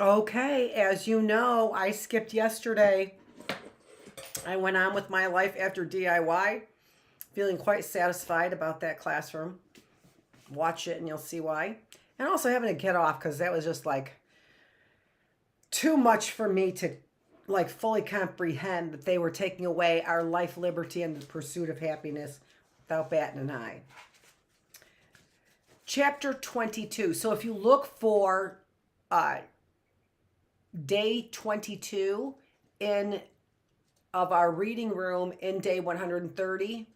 Okay, as you know, I skipped yesterday. I went on with my life after DIY, feeling quite satisfied about that classroom. Watch it and you'll see why. And also having to get off because that was just like too much for me to like fully comprehend that they were taking away our life, liberty, and the pursuit of happiness without batting an eye. Chapter 22. So if you look for uh, day 22 in of our reading room in day 130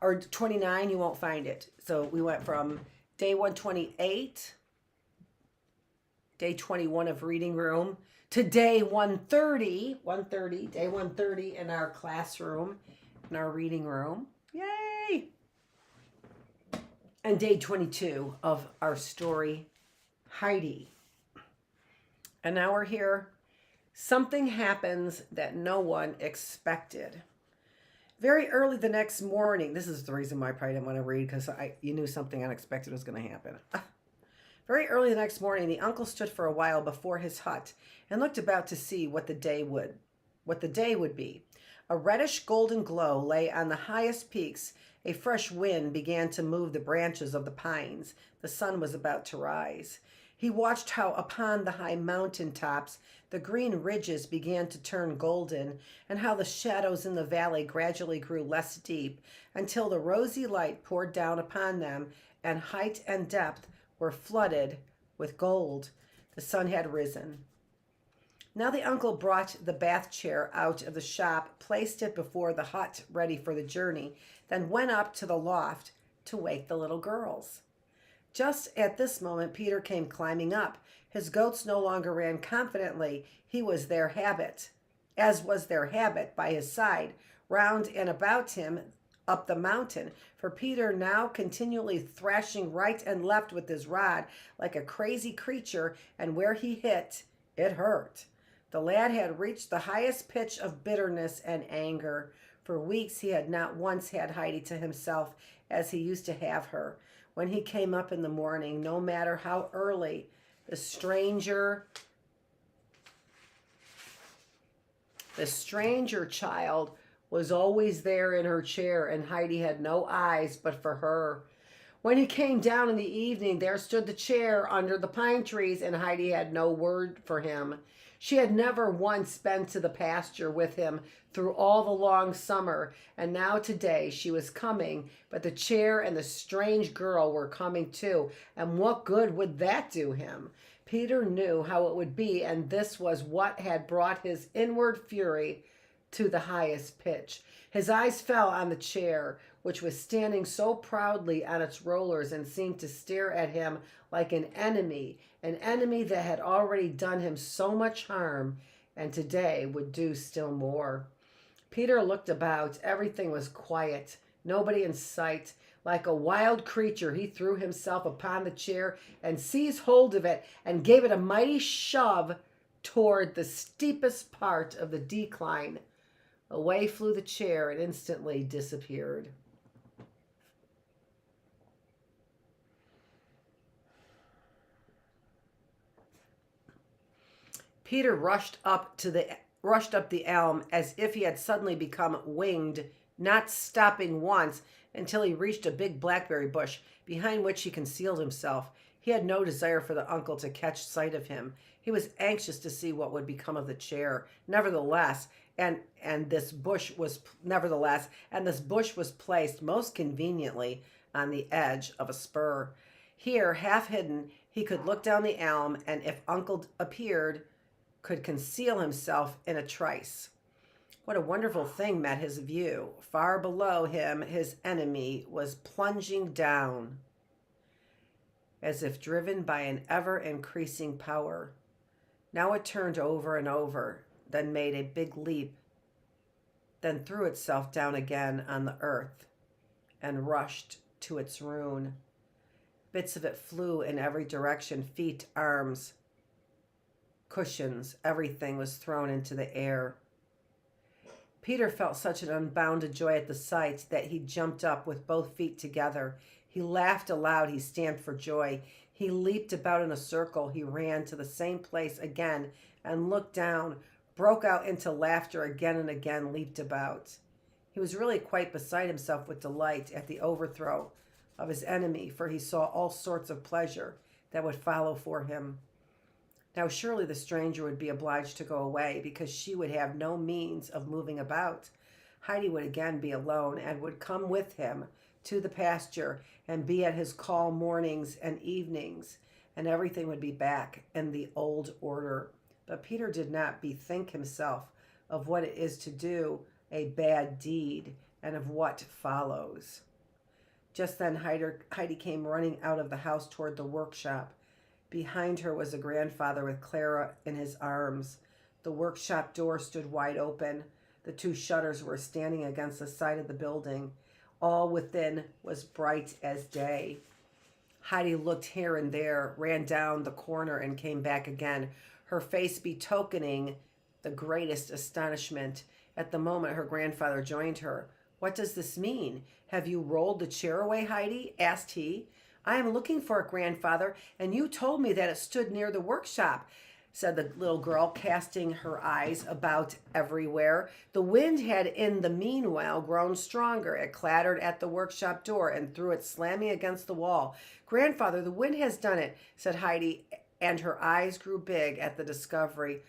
or 29, you won't find it. So we went from day 128, day 21 of reading room, to day 130, day 130 in our classroom, in our reading room. Yay! And day 22 of our story, Heidi. And now we're here. Something happens that no one expected. Very early the next morning, this is the reason why I probably didn't want to read, because you knew something unexpected was going to happen. Very early the next morning, the uncle stood for a while before his hut and looked about to see what the day would be. A reddish golden glow lay on the highest peaks. A fresh wind began to move the branches of the pines. The sun was about to rise. He watched how upon the high mountain tops the green ridges began to turn golden, and how the shadows in the valley gradually grew less deep until the rosy light poured down upon them, and height and depth were flooded with gold. The sun had risen. Now the uncle brought the bath chair out of the shop, placed it before the hut ready for the journey, then went up to the loft to wake the little girls. Just at this moment, Peter came climbing up. His goats no longer ran confidently. He was their habit, as was their habit by his side, round and about him up the mountain. For Peter, now continually thrashing right and left with his rod like a crazy creature, and where he hit, it hurt. The lad had reached the highest pitch of bitterness and anger. For weeks he had not once had Heidi to himself as he used to have her. When he came up in the morning, no matter how early, the stranger child was always there in her chair, and Heidi had no eyes but for her. When he came down in the evening, there stood the chair under the pine trees, and Heidi had no word for him. She had never once been to the pasture with him through all the long summer, and now today she was coming, but the chair and the strange girl were coming too, and what good would that do him? Peter knew how it would be, and this was what had brought his inward fury to the highest pitch. His eyes fell on the chair, which was standing so proudly on its rollers and seemed to stare at him like an enemy that had already done him so much harm and today would do still more. Peter looked about. Everything was quiet, nobody in sight. Like a wild creature, he threw himself upon the chair and seized hold of it and gave it a mighty shove toward the steepest part of the decline. Away flew the chair and instantly disappeared. Peter rushed up the elm as if he had suddenly become winged, not stopping once until he reached a big blackberry bush, behind which he concealed himself. He had no desire for the uncle to catch sight of him. He was anxious to see what would become of the chair. Nevertheless, this bush was placed most conveniently on the edge of a spur. Here, half hidden, he could look down the elm, and if uncle appeared, could conceal himself in a trice. What a wonderful thing met his view. Far below him, his enemy was plunging down, as if driven by an ever-increasing power. Now it turned over and over, then made a big leap, then threw itself down again on the earth and rushed to its ruin. Bits of it flew in every direction, feet, arms, cushions, everything was thrown into the air. Peter felt such an unbounded joy at the sight that he jumped up with both feet together. He laughed aloud. He stamped for joy. He leaped about in a circle. He ran to the same place again and looked down, broke out into laughter again and again, leaped about. He was really quite beside himself with delight at the overthrow of his enemy, for he saw all sorts of pleasure that would follow for him. Now surely the stranger would be obliged to go away, because she would have no means of moving about. Heidi would again be alone and would come with him to the pasture and be at his call mornings and evenings, and everything would be back in the old order. But Peter did not bethink himself of what it is to do a bad deed and of what follows. Just then Heidi came running out of the house toward the workshop. Behind her was a grandfather with Clara in his arms. The workshop door stood wide open. The two shutters were standing against the side of the building. All within was bright as day. Heidi looked here and there, ran down the corner, and came back again, her face betokening the greatest astonishment. At the moment her grandfather joined her. "What does this mean? Have you rolled the chair away, Heidi?" asked he. "I am looking for it, grandfather, and you told me that it stood near the workshop," said the little girl, casting her eyes about everywhere. The wind had in the meanwhile grown stronger. It clattered at the workshop door and threw it slamming against the wall. "Grandfather, the wind has done it," said Heidi, and her eyes grew big at the discovery.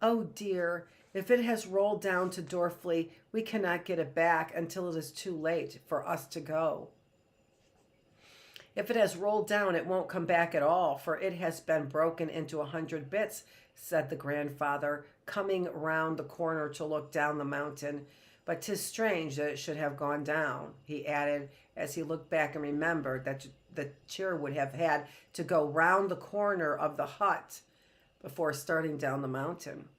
"Oh dear, if it has rolled down to Dorfley, we cannot get it back until it is too late for us to go." "If it has rolled down, it won't come back at all, for it has been broken into 100 bits," said the grandfather, coming round the corner to look down the mountain. "But 'tis strange that it should have gone down," he added, as he looked back and remembered that the chair would have had to go round the corner of the hut before starting down the mountain.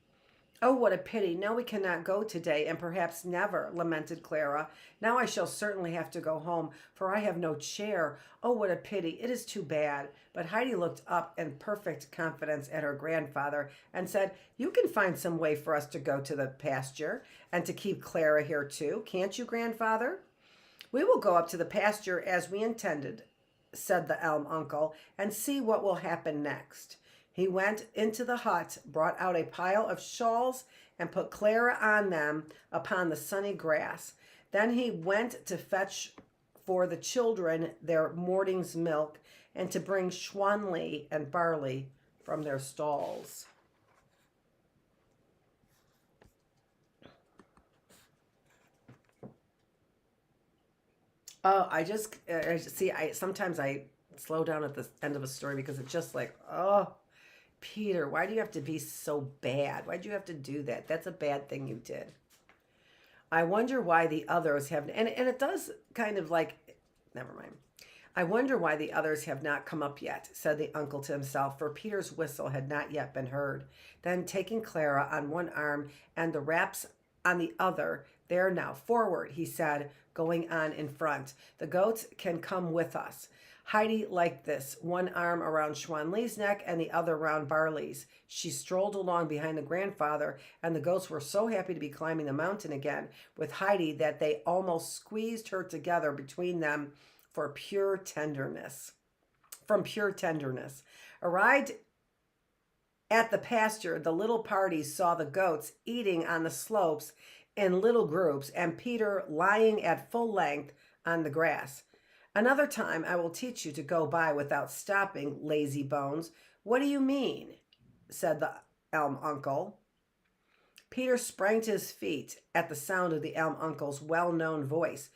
"Oh, what a pity. Now we cannot go today, and perhaps never," lamented Clara. "Now I shall certainly have to go home, for I have no chair. Oh, what a pity. It is too bad." But Heidi looked up in perfect confidence at her grandfather and said, "You can find some way for us to go to the pasture and to keep Clara here too, can't you, grandfather?" "We will go up to the pasture as we intended," said the elm uncle, "and see what will happen next." He went into the hut, brought out a pile of shawls, and put Clara on them upon the sunny grass. Then he went to fetch for the children their morning's milk, and to bring schwanli and barley from their stalls. Oh, sometimes I slow down at the end of a story because it's just like, oh, Peter, why do you have to be so bad? Why do you have to do that? That's a bad thing you did. I wonder why the others have, and it does kind of like, never mind. I wonder why the others have not come up yet, said the uncle to himself, for Peter's whistle had not yet been heard. Then taking Clara on one arm and the wraps on the other, "There now, forward," he said, going on in front. "The goats can come with us." Heidi liked this, one arm around Schwanli's neck and the other round Barley's. She strolled along behind the grandfather, and the goats were so happy to be climbing the mountain again with Heidi that they almost squeezed her together between them from pure tenderness. Arrived at the pasture, the little party saw the goats eating on the slopes in little groups, and Peter lying at full length on the grass. "Another time I will teach you to go by without stopping, lazy bones." "What do you mean?" said the elm uncle. Peter sprang to his feet at the sound of the elm uncle's well-known voice.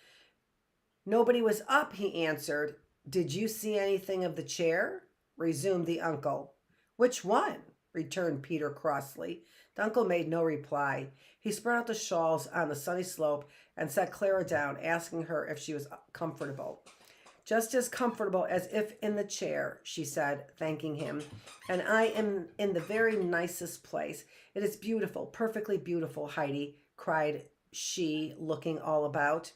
"Nobody was up," he answered. "Did you see anything of the chair?" resumed the uncle. "Which one?" returned Peter crossly. The uncle made no reply. He spread out the shawls on the sunny slope and set Clara down, asking her if she was comfortable. "Just as comfortable as if in the chair," she said, thanking him. "And I am in the very nicest place. It is beautiful, perfectly beautiful, Heidi," cried she, looking all about.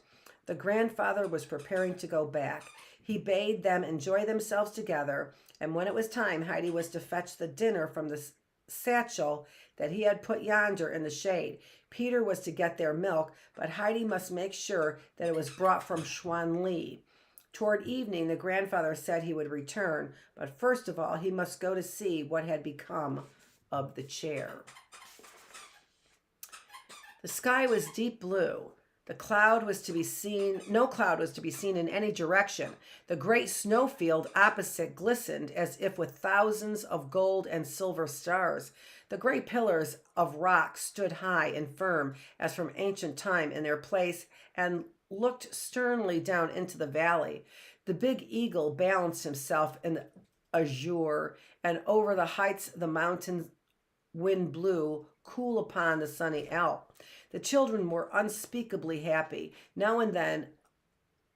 The grandfather was preparing to go back. He bade them enjoy themselves together, and when it was time, Heidi was to fetch the dinner from the satchel that he had put yonder in the shade. Peter was to get their milk, but Heidi must make sure that it was brought from Schwanli. Toward evening, the grandfather said he would return, but first of all, he must go to see what had become of the chair. The sky was deep blue. The cloud was to be seen, no cloud was to be seen in any direction. The great snowfield opposite glistened as if with thousands of gold and silver stars. The great pillars of rock stood high and firm as from ancient time in their place and looked sternly down into the valley. The big eagle balanced himself in the azure, and over the heights the mountain wind blew cool upon the sunny Alp. The children were unspeakably happy. Now and then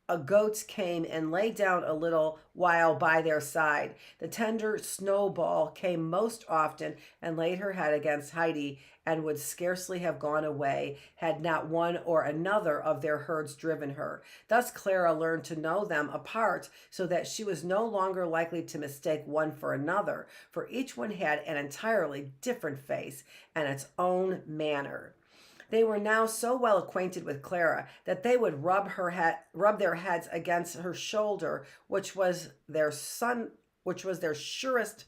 a goat came and lay down a little while by their side. The tender Snowball came most often and laid her head against Heidi and would scarcely have gone away had not one or another of their herds driven her. Thus Clara learned to know them apart so that she was no longer likely to mistake one for another, for each one had an entirely different face and its own manner. They were now so well acquainted with Clara that they would rub their heads against her shoulder, which was their surest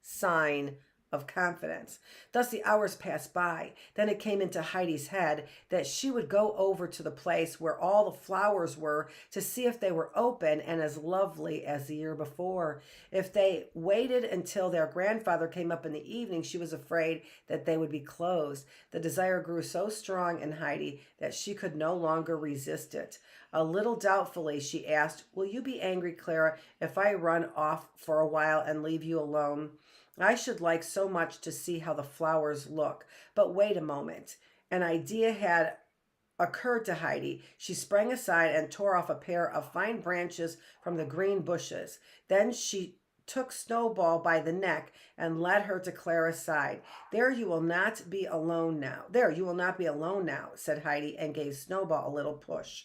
sign of confidence. Thus the hours passed by. Then it came into Heidi's head that she would go over to the place where all the flowers were to see if they were open and as lovely as the year before. If they waited until their grandfather came up in the evening, she was afraid that they would be closed. The desire grew so strong in Heidi that she could no longer resist it. A little doubtfully, she asked, "Will you be angry, Clara, if I run off for a while and leave you alone? I should like so much to see how the flowers look. But wait a moment." An idea had occurred to Heidi. She sprang aside and tore off a pair of fine branches from the green bushes. Then she took Snowball by the neck and led her to Clara's side. There you will not be alone now, said Heidi, and gave Snowball a little push.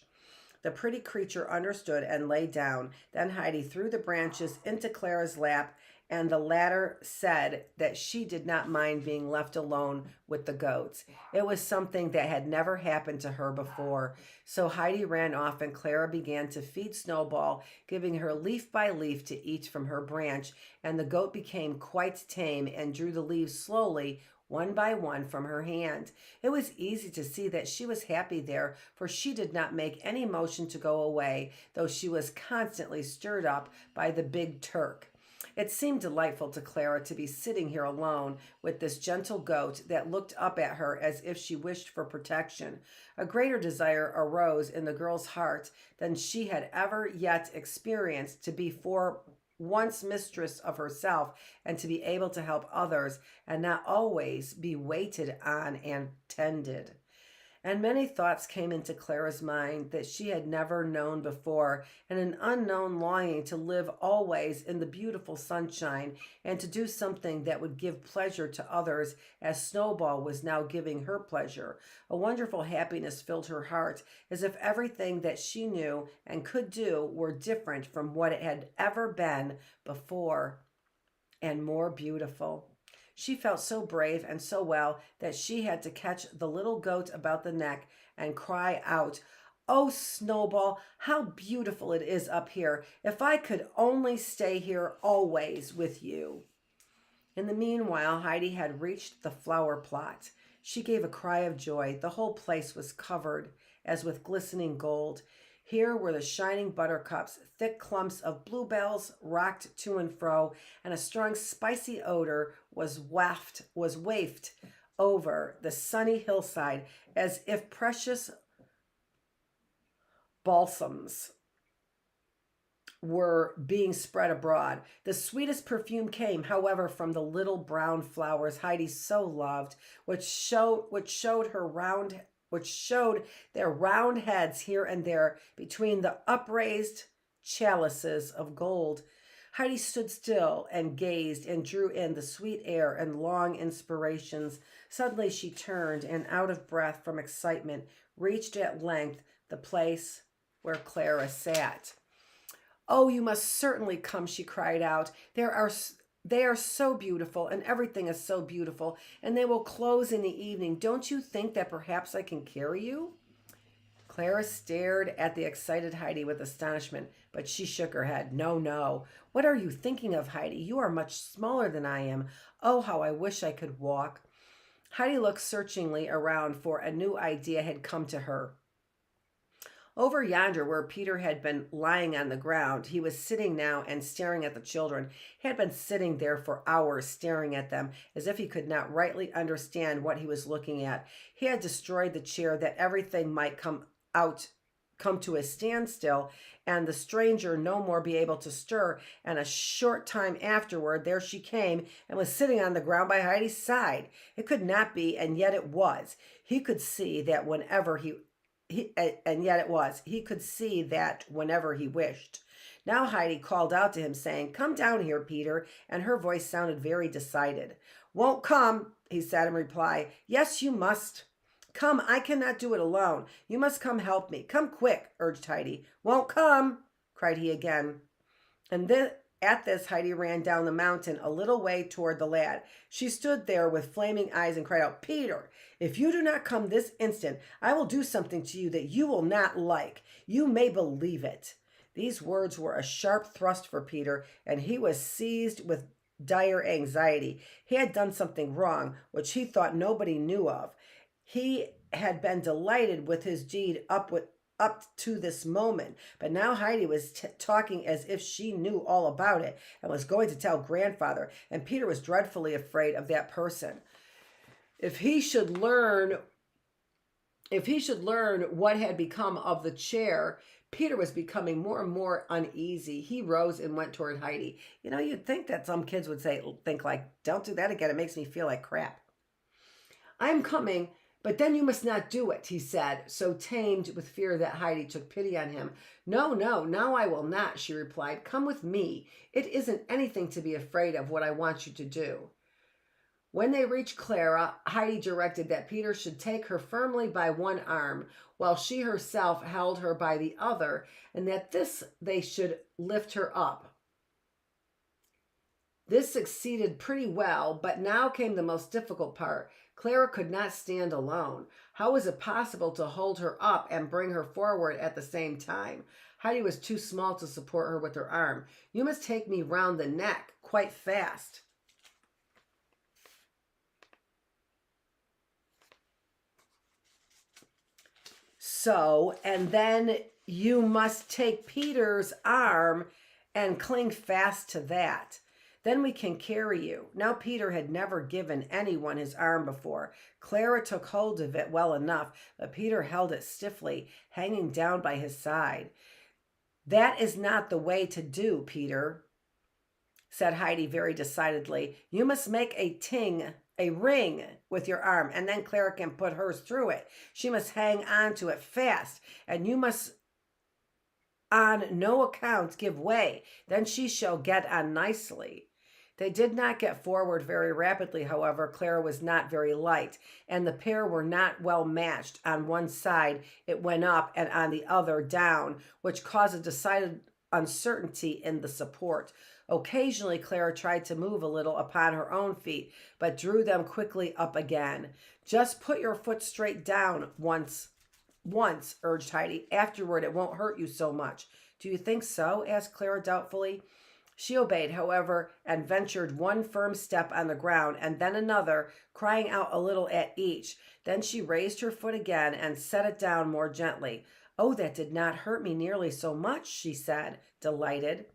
The pretty creature understood and lay down. Then Heidi threw the branches into Clara's lap, and the latter said that she did not mind being left alone with the goats. It was something that had never happened to her before. So Heidi ran off, and Clara began to feed Snowball, giving her leaf by leaf to eat from her branch, and the goat became quite tame and drew the leaves slowly, one by one, from her hand. It was easy to see that she was happy there, for she did not make any motion to go away, though she was constantly stirred up by the big Turk. It seemed delightful to Clara to be sitting here alone with this gentle goat that looked up at her as if she wished for protection. A greater desire arose in the girl's heart than she had ever yet experienced to be for once mistress of herself and to be able to help others and not always be waited on and tended. And many thoughts came into Clara's mind that she had never known before, and an unknown longing to live always in the beautiful sunshine and to do something that would give pleasure to others, as Snowball was now giving her pleasure. A wonderful happiness filled her heart, as if everything that she knew and could do were different from what it had ever been before, and more beautiful. She felt so brave and so well that she had to catch the little goat about the neck and cry out, "Oh, Snowball, how beautiful it is up here. If I could only stay here always with you." In the meanwhile, Heidi had reached the flower plot. She gave a cry of joy. The whole place was covered as with glistening gold. Here were the shining buttercups, thick clumps of bluebells rocked to and fro, and a strong spicy odor was wafted over the sunny hillside as if precious balsams were being spread abroad. The sweetest perfume came, however, from the little brown flowers Heidi so loved, which showed their round heads here and there between the upraised chalices of gold. Heidi stood still and gazed and drew in the sweet air and long inspirations. Suddenly she turned and, out of breath from excitement, reached at length the place where Clara sat. "Oh, you must certainly come," she cried out. They are so beautiful, and everything is so beautiful, and they will close in the evening. Don't you think that perhaps I can carry you?" Clara stared at the excited Heidi with astonishment, but she shook her head. No, no. What are you thinking of, Heidi? You are much smaller than I am. Oh, how I wish I could walk. Heidi looked searchingly around, for a new idea had come to her. Over yonder, where Peter had been lying on the ground, he was sitting now and staring at the children. He had been sitting there for hours, staring at them, as if he could not rightly understand what he was looking at. He had destroyed the chair that everything might come to a standstill, and the stranger no more be able to stir. And a short time afterward, there she came and was sitting on the ground by Heidi's side. It could not be, and yet it was. He could see that whenever he could see that whenever he wished. Now Heidi called out to him, saying, "Come down here, Peter," and her voice sounded very decided. "Won't come," he said in reply. "Yes, you must. Come, I cannot do it alone. You must come help me. Come quick," urged Heidi. "Won't come," cried he again. And at this, Heidi ran down the mountain a little way toward the lad. She stood there with flaming eyes and cried out, "Peter, if you do not come this instant, I will do something to you that you will not like. You may believe it." These words were a sharp thrust for Peter, and he was seized with dire anxiety. He had done something wrong, which he thought nobody knew of. He had been delighted with his deed up to this moment, but now Heidi was talking as if she knew all about it and was going to tell grandfather, and Peter was dreadfully afraid of that person. If he should learn what had become of the chair, Peter was becoming more and more uneasy. He rose and went toward Heidi. You'd think that some kids would think like, "Don't do that again. It makes me feel like crap." "I'm coming, but then you must not do it," he said, so tamed with fear that Heidi took pity on him. No, now I will not," she replied. "Come with me. It isn't anything to be afraid of what I want you to do." When they reached Clara, Heidi directed that Peter should take her firmly by one arm, while she herself held her by the other, and that they should lift her up. This succeeded pretty well, but now came the most difficult part. Clara could not stand alone. How was it possible to hold her up and bring her forward at the same time? Heidi was too small to support her with her arm. "You must take me round the neck quite fast." And then you must take Peter's arm and cling fast to that. Then we can carry you. Now Peter had never given anyone his arm before. Clara took hold of it well enough, but Peter held it stiffly, hanging down by his side. "That is not the way to do, Peter," said Heidi very decidedly. "You must make a ring with your arm, and then Clara can put hers through it. She must hang on to it fast, and you must on no account give way. Then she shall get on nicely." They did not get forward very rapidly, however. Clara was not very light, and the pair were not well matched. On one side it went up, and on the other down, which caused a decided uncertainty in the support. Occasionally Clara tried to move a little upon her own feet, but drew them quickly up again. "Just put your foot straight down once, urged Heidi. "Afterward it won't hurt you so much." "Do you think so?" asked Clara doubtfully. She obeyed, however, and ventured one firm step on the ground, and then another, crying out a little at each. Then she raised her foot again and set it down more gently. "Oh, that did not hurt me nearly so much," she said, delighted.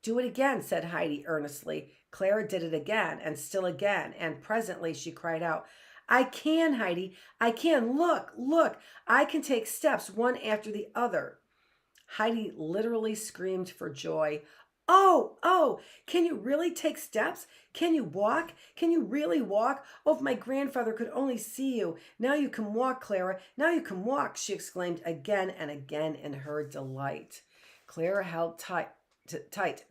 "Do it again," said Heidi earnestly. Clara did it again, and still again, and presently she cried out, "I can, Heidi, I can. Look, I can take steps one after the other." Heidi literally screamed for joy. Oh, can you really take steps? Can you walk? Can you really walk? Oh, if my grandfather could only see you. Now you can walk, Clara. Now you can walk," she exclaimed again and again in her delight. Clara held tight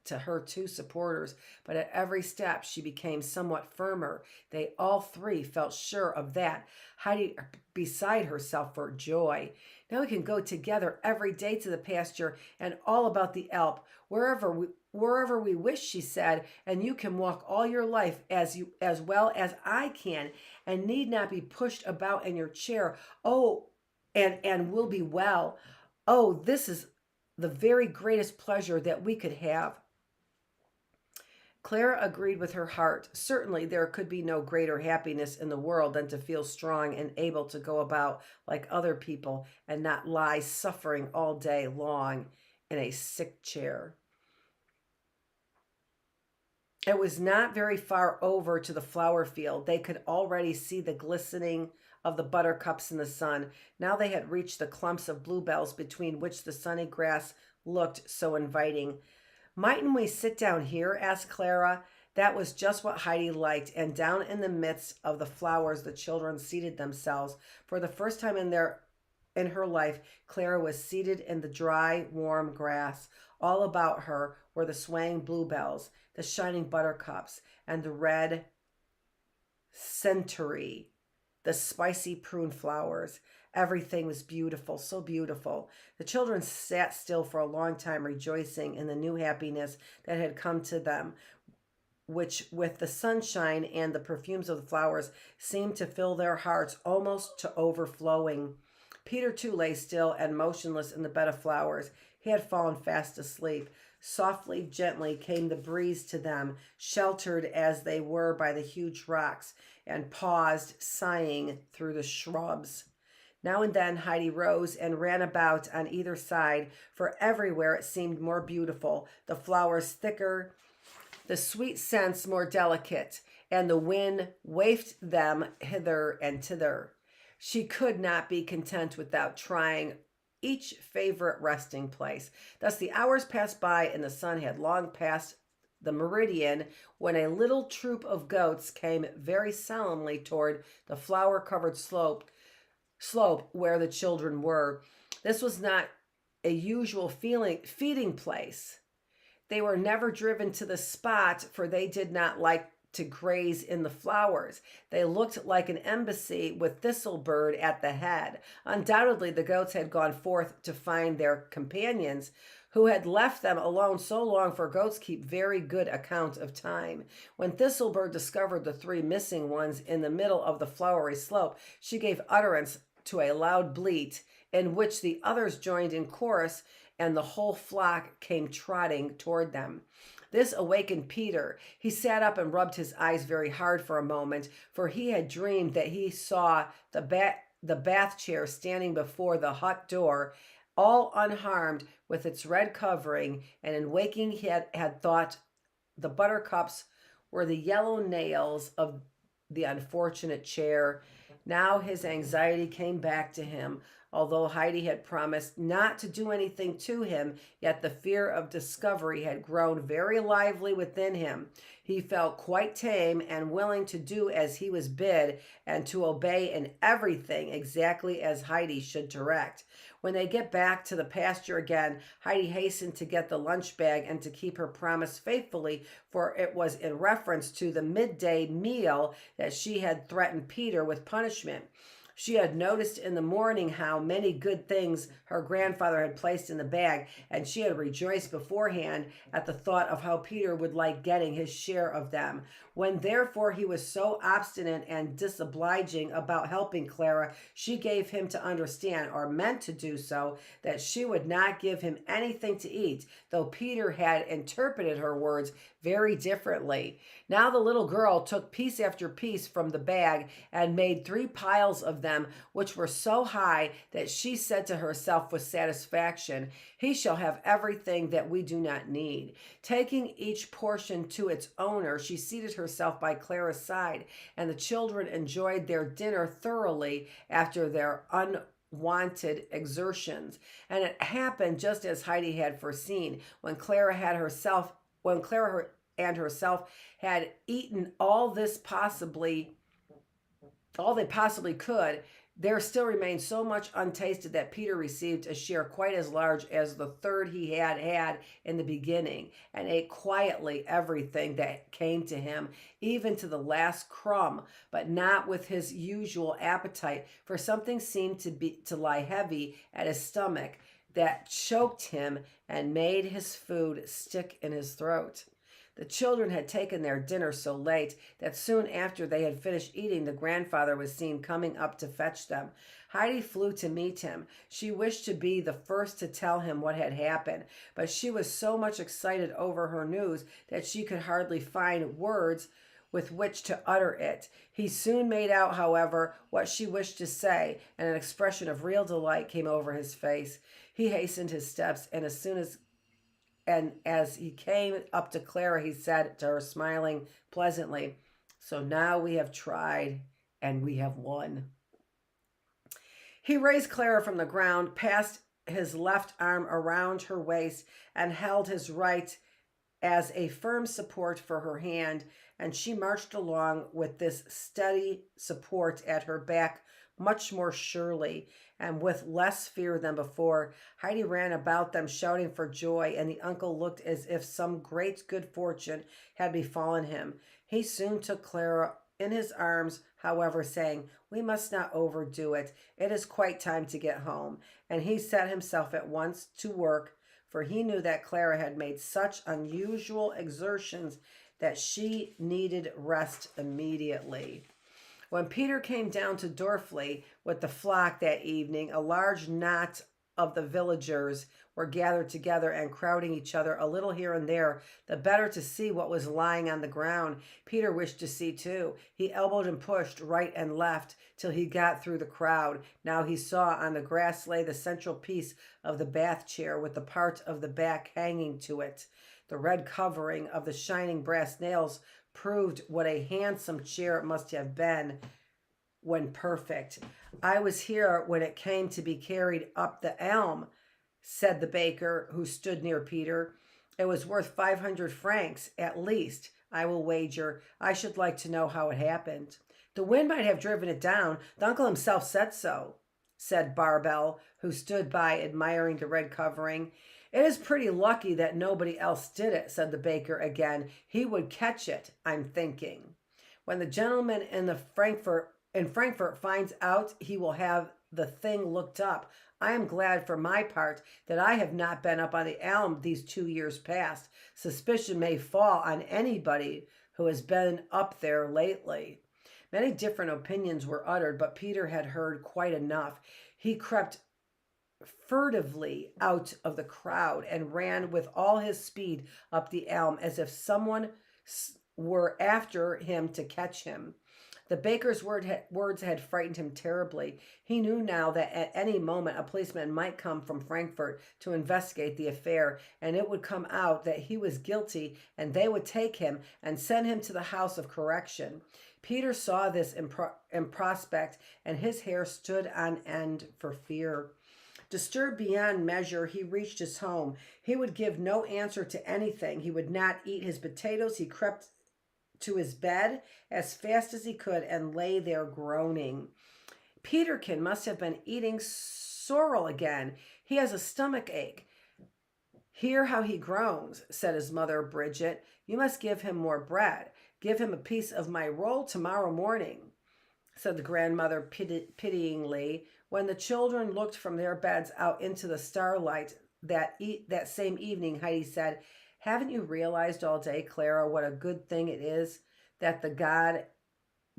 to her two supporters, but at every step she became somewhat firmer. They all three felt sure of that. Heidi beside herself for joy. "Now we can go together every day to the pasture and all about the YAWP, wherever we wish," she said, "and you can walk all your life as well as I can, and need not be pushed about in your chair. Oh, and we'll be well. Oh, this is the very greatest pleasure that we could have. Clara agreed with her heart. Certainly, there could be no greater happiness in the world than to feel strong and able to go about like other people and not lie suffering all day long in a sick chair. It was not very far over to the flower field. They could already see the glistening of the buttercups in the sun. Now they had reached the clumps of bluebells between which the sunny grass looked so inviting. "Mightn't we sit down here?" asked Clara. That was just what Heidi liked, and down in the midst of the flowers the children seated themselves. For the first time in her life, Clara was seated in the dry, warm grass. All about her were the swaying bluebells, the shining buttercups, and the red centaury, the spicy prune flowers. Everything was beautiful, so beautiful. The children sat still for a long time, rejoicing in the new happiness that had come to them, which, with the sunshine and the perfumes of the flowers, seemed to fill their hearts almost to overflowing. Peter, too, lay still and motionless in the bed of flowers. He had fallen fast asleep. Softly, gently came the breeze to them, sheltered as they were by the huge rocks, and paused, sighing, through the shrubs. Now and then Heidi rose and ran about on either side, for everywhere it seemed more beautiful, the flowers thicker, the sweet scents more delicate, and the wind wafted them hither and thither. She could not be content without trying each favorite resting place. Thus the hours passed by, and the sun had long passed the meridian when a little troop of goats came very solemnly toward the flower-covered slope where the children were. This was not a usual feeding place. They were never driven to the spot, for they did not like to graze in the flowers. They looked like an embassy with Thistlebird at the head. Undoubtedly, the goats had gone forth to find their companions, who had left them alone so long, for goats keep very good account of time. When Thistlebird discovered the three missing ones in the middle of the flowery slope, she gave utterance to a loud bleat, in which the others joined in chorus, and the whole flock came trotting toward them. This awakened Peter. He sat up and rubbed his eyes very hard for a moment, for he had dreamed that he saw the bath chair standing before the hut door, all unharmed with its red covering, and in waking he had thought the buttercups were the yellow nails of the unfortunate chair. Now his anxiety came back to him. Although Heidi had promised not to do anything to him, yet the fear of discovery had grown very lively within him. He felt quite tame and willing to do as he was bid and to obey in everything exactly as Heidi should direct. When they get back to the pasture again, Heidi hastened to get the lunch bag and to keep her promise faithfully, for it was in reference to the midday meal that she had threatened Peter with punishment. She had noticed in the morning how many good things her grandfather had placed in the bag, and she had rejoiced beforehand at the thought of how Peter would like getting his share of them. When therefore he was so obstinate and disobliging about helping Clara, she gave him to understand, or meant to do so, that she would not give him anything to eat, though Peter had interpreted her words very differently. Now the little girl took piece after piece from the bag and made 3 piles of them, which were so high that she said to herself with satisfaction, "He shall have everything that we do not need." Taking each portion to its owner, she seated herself by Clara's side, and the children enjoyed their dinner thoroughly after their unwonted exertions. And it happened just as Heidi had foreseen. When Clara and herself had eaten all they possibly could, there still remained so much untasted that Peter received a share quite as large as the third he had had in the beginning, and ate quietly everything that came to him, even to the last crumb, but not with his usual appetite, for something seemed to lie heavy at his stomach that choked him and made his food stick in his throat. The children had taken their dinner so late that soon after they had finished eating, the grandfather was seen coming up to fetch them. Heidi flew to meet him. She wished to be the first to tell him what had happened, but she was so much excited over her news that she could hardly find words with which to utter it. He soon made out, however, what she wished to say, and an expression of real delight came over his face. He hastened his steps, and as he came up to Clara, he said to her, smiling pleasantly, "So now we have tried, and we have won." He raised Clara from the ground, passed his left arm around her waist, and held his right as a firm support for her hand, and she marched along with this steady support at her back much more surely and with less fear than before. Heidi ran about them shouting for joy, and the uncle looked as if some great good fortune had befallen him. He soon took Clara in his arms, however, saying, "We must not overdo it. It is quite time to get home." And he set himself at once to work, for he knew that Clara had made such unusual exertions that she needed rest immediately. When Peter came down to Dorfley with the flock that evening, a large knot of the villagers were gathered together and crowding each other a little here and there, the better to see what was lying on the ground. Peter wished to see too. He elbowed and pushed right and left till he got through the crowd. Now he saw on the grass lay the central piece of the bath chair with the part of the back hanging to it. The red covering of the shining brass nails proved what a handsome chair it must have been when perfect. "I was here when it came to be carried up the elm," said the baker, who stood near Peter. "It was worth 500 francs at least, I will wager. I should like to know how it happened." "The wind might have driven it down. The uncle himself said so," said Barbel, who stood by admiring the red covering. "It is pretty lucky that nobody else did it," said the baker again. "He would catch it, I'm thinking. When the gentleman in Frankfurt finds out, he will have the thing looked up. I am glad for my part that I have not been up on the elm these 2 years past. Suspicion may fall on anybody who has been up there lately." Many different opinions were uttered, but Peter had heard quite enough. He crept furtively out of the crowd and ran with all his speed up the elm as if someone were after him to catch him. The baker's words had frightened him terribly. He knew now that at any moment a policeman might come from Frankfurt to investigate the affair, and it would come out that he was guilty, and they would take him and send him to the house of correction. Peter saw this in prospect, and his hair stood on end for fear. Disturbed beyond measure, he reached his home. He would give no answer to anything. He would not eat his potatoes. He crept to his bed as fast as he could and lay there groaning. "Peterkin must have been eating sorrel again. He has a stomach ache. Hear how he groans," said his mother, Bridget. "You must give him more bread. Give him a piece of my roll tomorrow morning," said the grandmother pityingly. When the children looked from their beds out into the starlight that same evening, Heidi said, "Haven't you realized all day, Clara, what a good thing it is that the God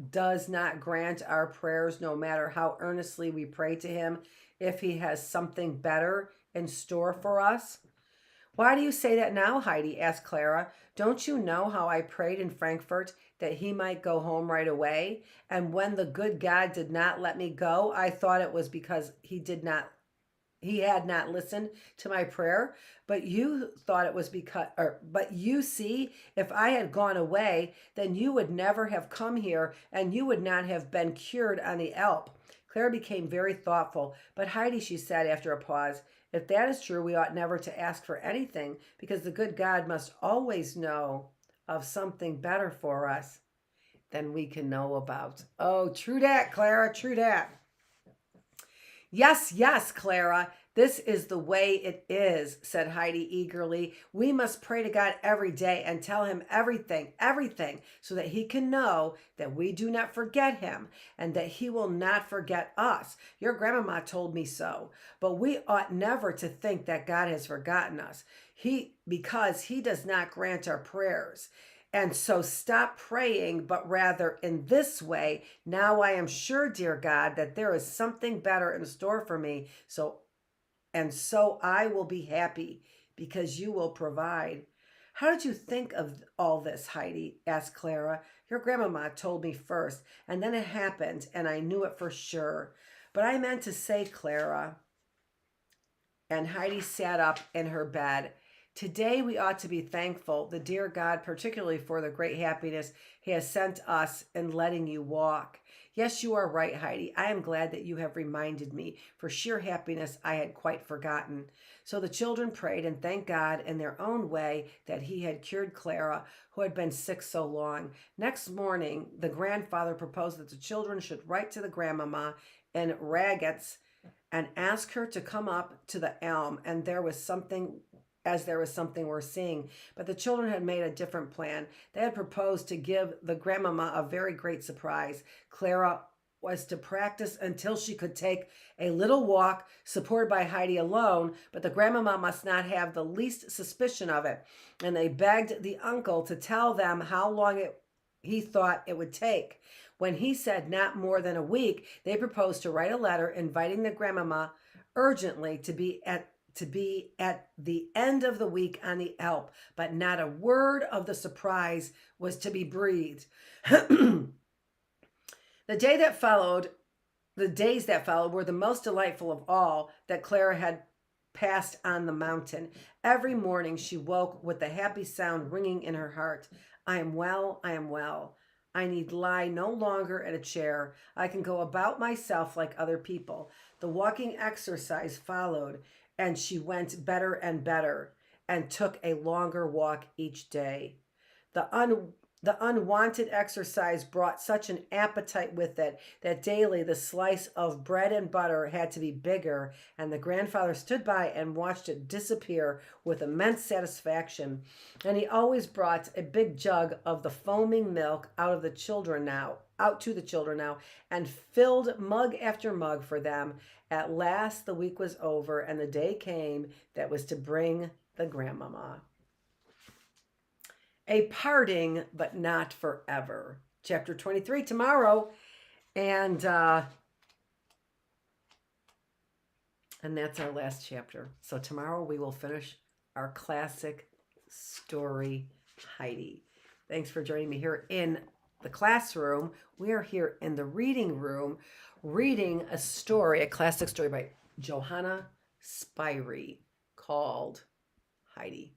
does not grant our prayers no matter how earnestly we pray to him if he has something better in store for us?" "Why do you say that now, Heidi?" asked Clara. "Don't you know how I prayed in Frankfurt that he might go home right away? And when the good God did not let me go, I thought it was because he had not listened to my prayer. But you thought it was but you see, if I had gone away, then you would never have come here, and you would not have been cured on the Alp." Clara became very thoughtful. "But Heidi," she said after a pause, "if that is true, we ought never to ask for anything, because the good God must always know of something better for us than we can know about." "Oh, true that, Clara, true that." Yes, Clara, This is the way it is, said Heidi eagerly. We must pray to God every day and tell him everything, so that he can know that we do not forget him and that he will not forget us. Your grandmama told me so, but we ought never to think that God has forgotten us. Because he does not grant our prayers. And so stop praying, but rather in this way, now I am sure, dear God, that there is something better in store for me. So I will be happy because you will provide. How did you think of all this, Heidi? Asked Clara. Your grandmama told me first, and then it happened, and I knew it for sure. But I meant to say, Clara, and Heidi sat up in her bed. Today we ought to be thankful, the dear God, particularly for the great happiness he has sent us in letting you walk. Yes, you are right, Heidi. I am glad that you have reminded me. For sheer happiness, I had quite forgotten. So the children prayed and thanked God in their own way that he had cured Clara, who had been sick so long. Next morning, the grandfather proposed that the children should write to the grandmama in Raggets and ask her to come up to the elm, and there was something worth seeing. But the children had made a different plan. They had proposed to give the grandmama a very great surprise. Clara was to practice until she could take a little walk, supported by Heidi alone, but the grandmama must not have the least suspicion of it. And they begged the uncle to tell them how long he thought it would take. When he said not more than a week, they proposed to write a letter inviting the grandmama urgently to be at the end of the week on the YAWP, but not a word of the surprise was to be breathed. The days that followed were the most delightful of all that Clara had passed on the mountain. Every morning she woke with the happy sound ringing in her heart. I am well, I am well. I need lie no longer in a chair. I can go about myself like other people. The walking exercise followed, and she went better and better and took a longer walk each day. The unwanted exercise brought such an appetite with it that daily the slice of bread and butter had to be bigger, and the grandfather stood by and watched it disappear with immense satisfaction. And he always brought a big jug of the foaming milk out to the children now, and filled mug after mug for them. At last the week was over, and the day came that was to bring the grandmama. A parting, but not forever. Chapter 23 tomorrow. And that's our last chapter. So tomorrow we will finish our classic story, Heidi. Thanks for joining me here in the classroom. We are here in the reading room reading a classic story by Johanna Spyri called Heidi.